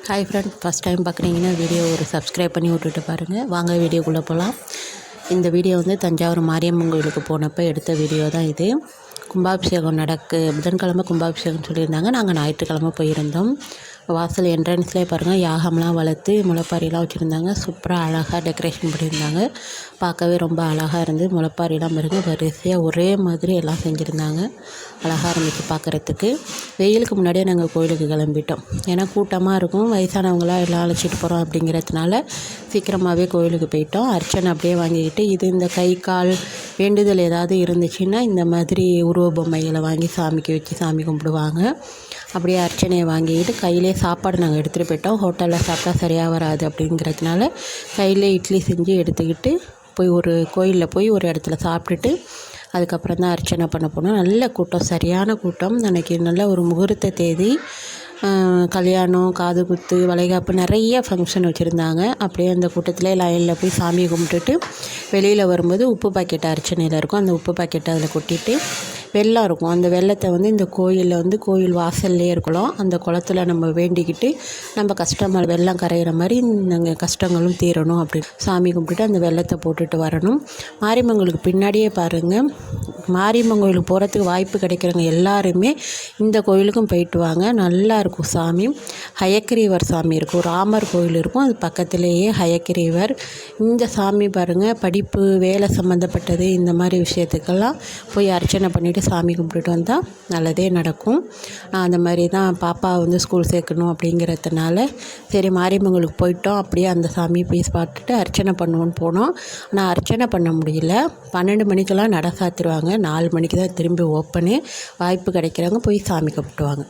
Hi friend, first time பார்க்குறீங்கன்னா video ஒரு subscribe பண்ணி விட்டுட்டு பாருங்கள். வாங்க வீடியோக்குள்ளே போகலாம். இந்த வீடியோ வந்து தஞ்சாவூர் மாரியம்மன் கோயிலுக்கு போனப்போ எடுத்த வீடியோ தான் இது. கும்பாபிஷேகம் புதன்கிழமை கும்பாபிஷேகம் சொல்லியிருந்தாங்க. நாங்கள் ஞாயிற்றுக்கிழமை போயிருந்தோம். வாசல் என்ட்ரன்ஸ்லேயே பாருங்கள், யாகம்லாம் வளர்த்து முளைப்பாரிலாம் வச்சுருந்தாங்க. சூப்பராக அழகாக டெக்கரேஷன் பண்ணியிருந்தாங்க. பார்க்கவே ரொம்ப அழகாக இருந்து முளைப்பாரிலாம் பாருங்கள், வரிசையாக ஒரே மாதிரி எல்லாம் செஞ்சுருந்தாங்க. அழகாக இருந்துச்சு பார்க்குறதுக்கு. வெயிலுக்கு முன்னாடியே நாங்கள் கோயிலுக்கு கிளம்பிட்டோம். ஏன்னா கூட்டமாக இருக்கும், வயசானவங்களாம் எல்லாம் அழைச்சிட்டு போகிறோம் அப்படிங்கிறதுனால சீக்கிரமாகவே கோயிலுக்கு போயிட்டோம். அர்ச்சனை அப்படியே வாங்கிக்கிட்டு, இந்த கை கால் வேண்டுதல் ஏதாவது இருந்துச்சுன்னா இந்த மாதிரி உருவ பொம்மைகளை வாங்கி சாமிக்கு வச்சு சாமி கும்பிடுவாங்க. அப்படியே அர்ச்சனையை வாங்கிக்கிட்டு கையிலே சாப்பாடு நாங்கள் எடுத்துகிட்டு போயிட்டோம். ஹோட்டலில் சாப்பிட்டா சரியாக வராது அப்படிங்கிறதுனால கையிலே இட்லி செஞ்சு எடுத்துக்கிட்டு ஒரு கோயிலில் போய் ஒரு இடத்துல சாப்பிட்டுட்டு அதுக்கப்புறம் தான் அர்ச்சனை பண்ண போனோம். நல்ல கூட்டம், சரியான கூட்டம். அன்றைக்கி நல்ல ஒரு முகூர்த்த தேதி. கல்யாணம், காது குத்து, வளைகாப்பு நிறைய ஃபங்க்ஷன் வச்சுருந்தாங்க. அப்படியே அந்த கூட்டத்திலே லைனில் போய் சாமியை கும்பிட்டுட்டு வெளியில் வரும்போது உப்பு பாக்கெட் அர்ச்சனையில் இருக்கும். அந்த உப்பு பாக்கெட்டை அதில் கொட்டிட்டு வெல்லம் இருக்கும். அந்த வெல்லத்தை இந்த கோயிலில் கோயில் வாசல்லே இருக்கலாம். அந்த குளத்துல நம்ம வேண்டிக்கிட்டு நம்ம கஷ்டமாக வெல்லம் கரையிற மாதிரி நாங்கள் கஷ்டங்களும் தீரணும் அப்படின்னு சாமி கும்பிட்டுட்டு அந்த வெல்லத்தை போட்டுட்டு வரணும். மாரியம்மங்களுக்கு பின்னாடியே பாருங்கள், மாரியம்மன் கோயிலுக்கு போகிறதுக்கு வாய்ப்பு கிடைக்கிறவங்க எல்லாருமே இந்த கோயிலுக்கும் போயிட்டு வாங்க. நல்லா இருக்கும் சாமி. ஹயக்கிரீவர் சாமி இருக்கும், ராமர் கோயில் இருக்கும், அது பக்கத்துலேயே ஹயக்கிரீவர். இந்த சாமி பாருங்கள், படிப்பு வேலை சம்மந்தப்பட்டது இந்த மாதிரி விஷயத்துக்கெல்லாம் போய் அர்ச்சனை பண்ணிவிட்டு சாமி கும்பிட்டுட்டு வந்தால் நல்லதே நடக்கும். நான் அந்த மாதிரி தான் பாப்பா ஸ்கூல் சேர்க்கணும் அப்படிங்கிறதுனால சரி மாரியம்மங்களுக்கு போயிட்டோம். அப்படியே அந்த சாமியை போய் பார்த்துட்டு அர்ச்சனை பண்ணுவோன்னு போனோம். ஆனால் அர்ச்சனை பண்ண முடியல. 12 மணிக்கெல்லாம் நட சாத்திடுவாங்க. 4 மணிக்கு தான் திரும்பி ஓப்பனு. வாய்ப்பு கிடைக்கிறவங்க போய் சாமி கும்பிட்டுவாங்க.